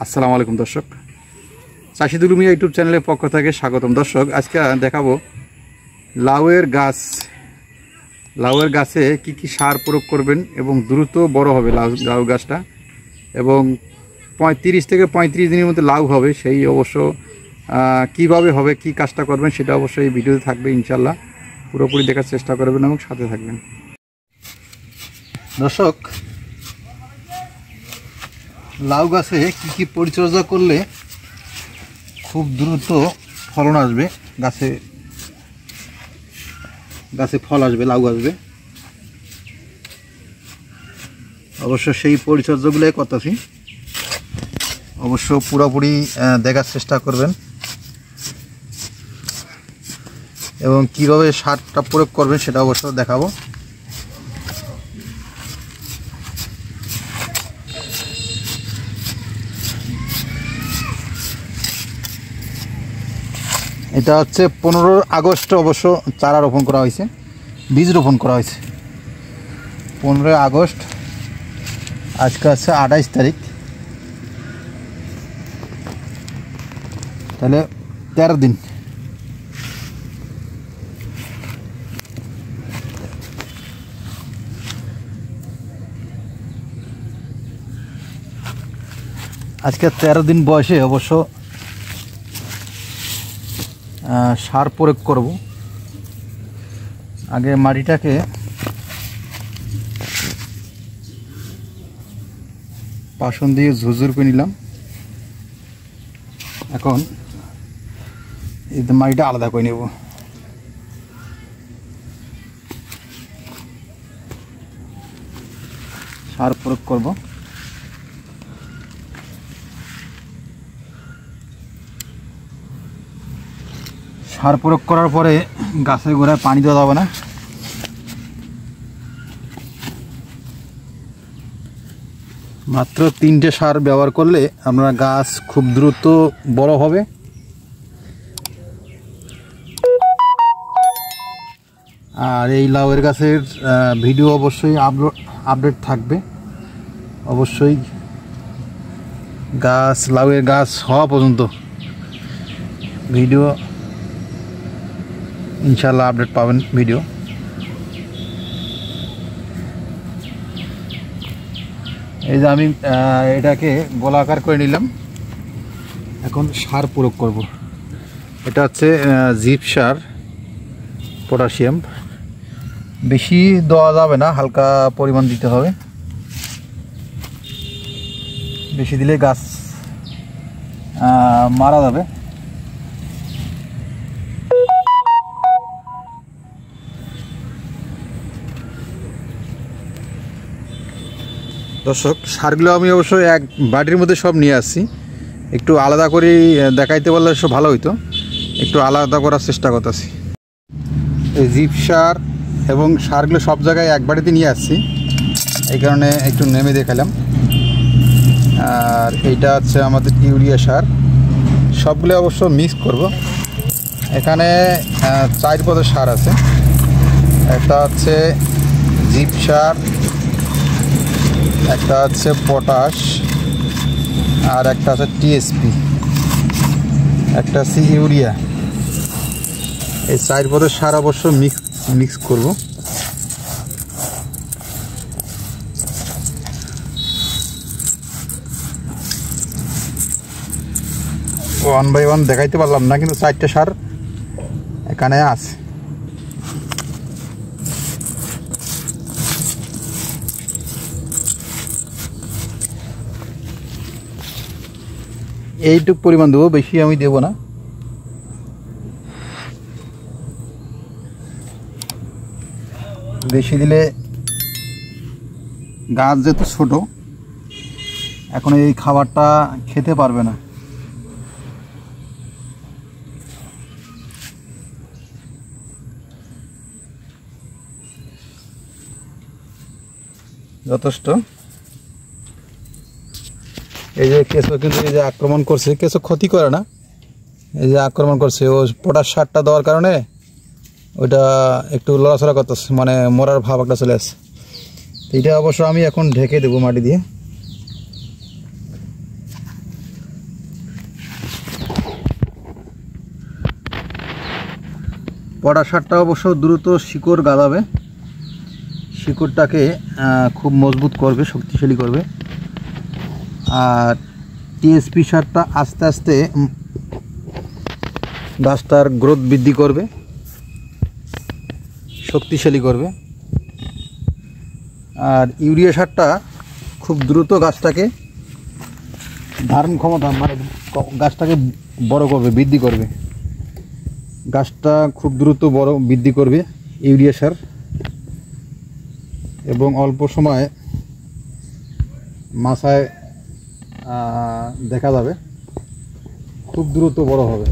আসসালামু আলাইকুম দর্শক, চাষি দুলু মিয়া ইউটিউব চ্যানেলের পক্ষ থেকে স্বাগতম। দর্শক, আজকে দেখাবো লাউয়ের গাছে কি কি সার প্রয়োগ করবেন এবং দ্রুত বড় হবে লাউ গাছটা, এবং 30 থেকে 35 দিনের মধ্যে লাউ হবে। সেই অবশ্য কিভাবে হবে, কি কাজটা করবেন সেটা অবশ্যই এই ভিডিওতে থাকবে। ইনশাল্লাহ পুরোপুরি দেখার চেষ্টা করবেন এবং সাথে থাকবেন। দর্শক, লাউ গাছে কি কি পরিচর্যা করলে খুব দ্রুত ফলন আসবে, গাছে ফল আসবে, লাউ আসবে, অবশ্য সেই পরিচর্যাগুলোই করতেছি। অবশ্য পুরোপুরি দেখার চেষ্টা করবেন এবং কিভাবে সারটা প্রয়োগ করবেন সেটা অবশ্য দেখাবো। এটা হচ্ছে 15 আগস্ট অবশ্য চারা রোপণ করা হয়েছে, বীজ রোপণ করা হয়েছে 15 আগস্ট। আজকে আছে 28 তারিখ, তাহলে 13 দিন। আজকে 13 দিন বয়সে অবশ্য সার প্রয়োগ করব। আগে মাটিটাকে পাশন দিয়ে ঝুরঝুর করে নিলাম। এখন এই মাটিটা আলাদা করে নেব। সার প্রয়োগ করব। সার প্রয়োগ করার পরে গাছের গোড়ায় পানি দেওয়া যাবে না। মাত্র 3টে সার ব্যবহার করলে আপনার গাছ খুব দ্রুত বড় হবে। আর এই লাউয়ের গাছের ভিডিও অবশ্যই আপডেট থাকবে। অবশ্যই লাউয়ের গাছ হওয়া পর্যন্ত ভিডিও ইনশাল্লাহ আপডেট পাবেন ভিডিও। এই যে আমি এটাকে গোলাকার করে নিলাম। এখন সার প্রয়োগ করব। এটা হচ্ছে জিপ সার, পটাশিয়াম। বেশি দেওয়া যাবে না, হালকা পরিমাণ দিতে হবে। বেশি দিলে গাছ মারা যাবে। দর্শক, সারগুলো আমি অবশ্যই এক বাটির মধ্যে সব নিয়ে আসছি। একটু আলাদা করে দেখাইতে পারলে সব ভালো হইতো, একটু আলাদা করার চেষ্টা করতেছি। এই জিপ সার এবং সারগুলো সব জায়গায় এক বাটিতে নিয়ে আসছি, এই কারণে একটু নেমে দেখালাম। আর এইটা হচ্ছে আমাদের ইউরিয়া সার। সবগুলো অবশ্য মিক্স করব। এখানে 4 পদের সার আছে। একটা হচ্ছে জিপ সার, একটা হচ্ছে পটাশ, আর একটা আছে টিএসপি, একটা আছে ইউরিয়া। এই 4 পদের সার অবশ্য মিক্স করব। 1 বাই 1 দেখাইতে পারলাম না, কিন্তু 4টে সার এখানে আছে। এইটুক পরিমাণ দেবো, বেশি আমি দেব না। বেশি দিলে গাছ যেহেতু ছোট, এখন এই খাবারটা খেতে পারবে না। যথেষ্ট। এই যে কেঁচো কিন্তু এই যে আক্রমণ করছে, কেঁচো ক্ষতি করে না, এই যে আক্রমণ করছে ও পটাশ সারটা দেওয়ার কারণে ওইটা একটু লড়াচড়া করতেছে, মানে মরার ভাব একটা চলে আসছে। এটা অবশ্য আমি এখন ঢেকে দেবো মাটি দিয়ে। পড়া সারটা অবশ্য দ্রুত শিকড় গাদাবে, শিকড়টাকে খুব মজবুত করবে, শক্তিশালী করবে। আর টিএসপি সারটা আস্তে আস্তে গাছটার গ্রোথ বৃদ্ধি করবে, শক্তিশালী করবে। আর ইউরিয়া সারটা খুব দ্রুত গাছটাকে ধারণ ক্ষমতা, মানে গাছটাকে বড় করবে, বৃদ্ধি করবে। গাছটা খুব দ্রুত বড় বৃদ্ধি করবে ইউরিয়া সার, এবং অল্প সময়ে মাথায় দেখা যাবে, খুব দ্রুত বড় হবে।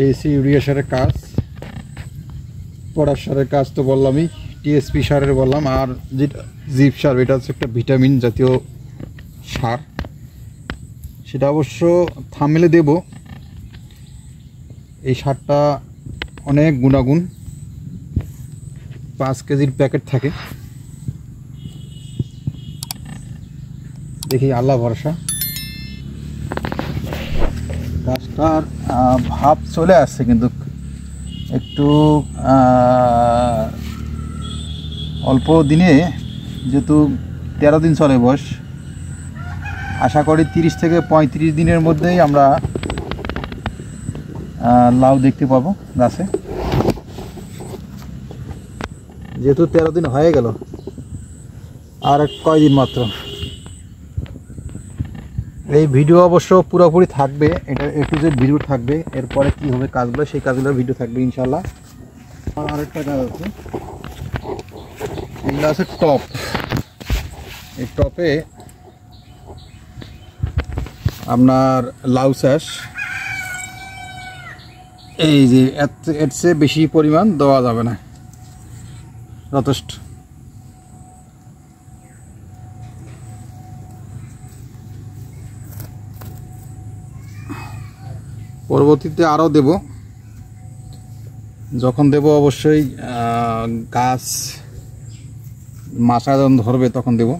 এই ইউরিয়া সারের কাজ। পটাশ সারের কাজ তো বললামই, টিএসপি সারের বললাম। আর যেটা জিপ সার, এটা হচ্ছে একটা ভিটামিন জাতীয় সার, সেটা অবশ্য থামলে দেব। এই সারটা অনেক গুণাগুণ, 5 কেজির প্যাকেট থাকে। দেখি আল্লাহ ভরসা। গাছটার ভাব চলে আসছে, কিন্তু একটু অল্প দিনে, যেহেতু 13 দিন চলে বয়স, আশা করি 30 থেকে 35 দিনের মধ্যেই আমরা লাউ দেখতে পাবো গাছে। যেহেতু 13 দিন হয়ে গেল, আর কয়দিন মাত্র। এই ভিডিও অবশ্য পুরোপুরি থাকবে, এটা A to Z ভিডিও থাকবে। এরপরে কী হবে কাজগুলো, সেই কাজগুলোর ভিডিও থাকবে ইনশাল্লাহ। আরেকটা কাজ আছে, এগুলো আছে টপ। এই টপে আপনার লাউ চাষ, এই যে এর চেয়ে বেশি পরিমাণ দেওয়া যাবে না, যথেষ্ট। পরবর্তীতে আরও দেব, যখন দেব অবশ্যই গাছ মাথা যখন ধরবে তখন দেব।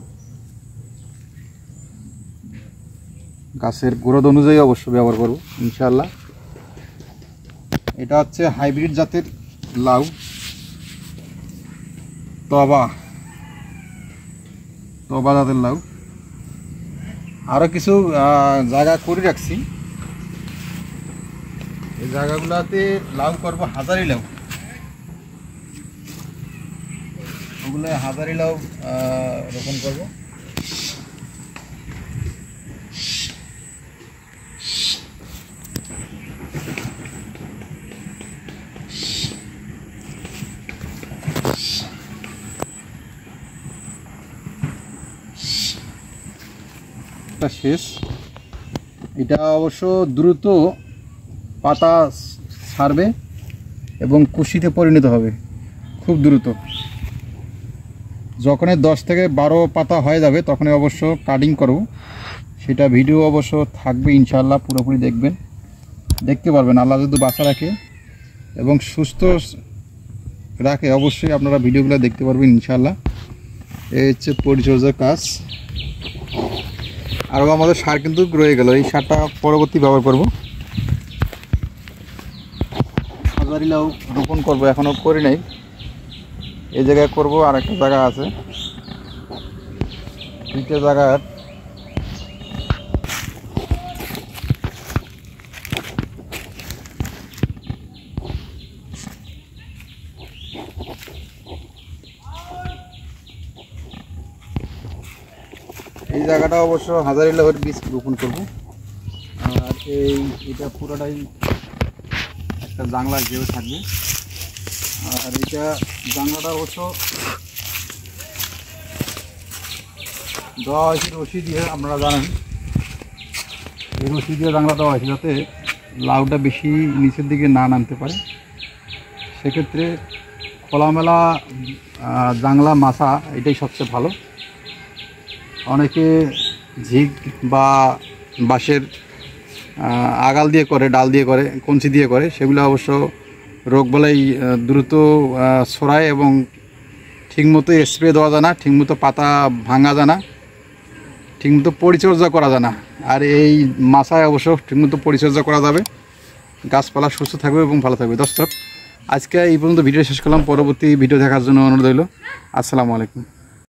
গাছের গ্রোথ অনুযায়ী অবশ্য ব্যবহার করব ইনশাআল্লাহ। এটা হচ্ছে হাইব্রিড জাতের লাউ, তবা জাতের লাউ। আরও কিছু জায়গা করে রাখছি, এই জায়গাগুলোতে লাউ করবো হাজারি লাউ। ওগুলো হাজারি লাউ রোপণ করবো। শেষ। এটা অবশ্য দ্রুত পাতা ছাড়বে এবং কুশিতে পরিণত হবে খুব দ্রুত। যখনই 10 থেকে 12 পাতা হয়ে যাবে তখনই অবশ্য কাটিং করব, সেটা ভিডিও অবশ্য থাকবে ইনশাআল্লাহ। পুরোপুরি দেখবেন, দেখতে পারবেন। আল্লাহ যদি বাঁচা রাখে এবং সুস্থ রাখে, অবশ্যই আপনারা ভিডিওগুলো দেখতে পারবেন ইনশাআল্লাহ। এই হচ্ছে পরিচর্যার কাজ। আরও আমাদের সার কিন্তু রয়ে গেল, এই সারটা পরবর্তী ব্যবহার করব। হাজারি লাউ রোপণ করবো, এখনও করি নাই। এই জায়গায় করব, আর একটা জায়গা আছে, দুইটা জায়গার এই জায়গাটা অবশ্য হাজারি লাউয়ের বীজ রোপণ করব। আর এটা পুরোটাই একটা জাংলার ঘেউ থাকবে। আর এটা জাংলাটা অবশ্য দেওয়া হয়েছে রশি দিয়ে, আপনারা জানেন এই রশি দিয়ে জাংলা দেওয়া হয়েছে যাতে লাউটা বেশি নিচের দিকে না নামতে পারে। সেক্ষেত্রে খোলামেলা জাংলা মাছা এটাই সবচেয়ে ভালো। অনেকে ঝিক বা বাঁশের আগাল দিয়ে করে, ডাল দিয়ে করে, কঞ্চি দিয়ে করে, সেগুলো অবশ্য রোগবালাই দ্রুত ছড়ায় এবং ঠিকমতো স্প্রে দেওয়া যায় না, ঠিকমতো পাতা ভাঙা যায় না, ঠিকমতো পরিচর্যা করা যায় না। আর এই মাছায় অবশ্য ঠিকমতো পরিচর্যা করা যাবে, গাছপালা সুস্থ থাকবে এবং ভালো থাকবে। দর্শক, আজকে এই পর্যন্ত ভিডিও শেষ করলাম। পরবর্তী ভিডিও দেখার জন্য অনুরোধ রইল। আসসালামু আলাইকুম।